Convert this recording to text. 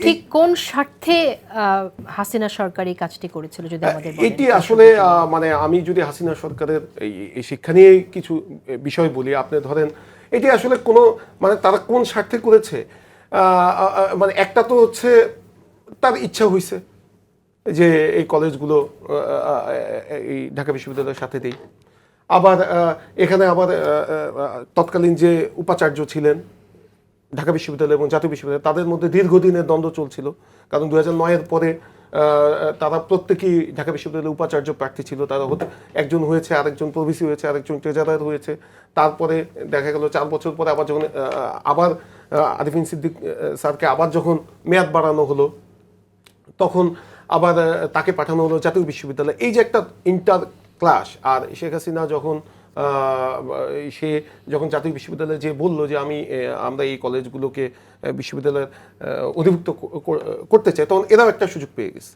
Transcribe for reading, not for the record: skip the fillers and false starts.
ঠিক কোন স্বার্থে হাসিনা সরকার এই কাজটি করেছিল যদি আমাদের বলেন? এটি আসলে মানে আমি যদি হাসিনা সরকারের এই শিক্ষা নিয়ে কিছু বিষয় বলি, আপনি ধরেন এটি আসলে কোনো মানে তারা কোন স্বার্থে করেছে, মানে একটা তো হচ্ছে তার ইচ্ছা হয়েছে যে এই কলেজগুলো এই ঢাকা বিশ্ববিদ্যালয়ের সাথে দেই। আবার এখানে আবার তৎকালীন যে উপাচার্য ছিলেন ঢাকা বিশ্ববিদ্যালয় এবং জাতীয় বিশ্ববিদ্যালয়, তাদের মধ্যে দীর্ঘদিনের দ্বন্দ্ব চলছিল। কারণ 2009-এর পরে তারা প্রত্যেকেই ঢাকা বিশ্ববিদ্যালয়ের উপাচার্য প্রার্থী ছিল। তারা একজন হয়েছে, আরেকজন প্রভিসি হয়েছে, আরেকজন ট্রেজারার হয়েছে। তারপরে দেখা গেল 4 বছর পরে আবার যখন আবার আরিফিন সিদ্দিক স্যারকে আবার যখন মেয়াদ বাড়ানো হলো, তখন আবার তাকে পাঠানো হলো জাতীয় বিশ্ববিদ্যালয়। এই যে একটা ইন্টার ক্লাস, আর শেখ হাসিনা সে যখন জাতীয় বিশ্ববিদ্যালয়ে যে বলল যে আমরা এই কলেজগুলোকে বিশ্ববিদ্যালয়ের অধিভুক্ত করতে চাই, তখন এরাও একটা সুযোগ পেয়ে গেছে।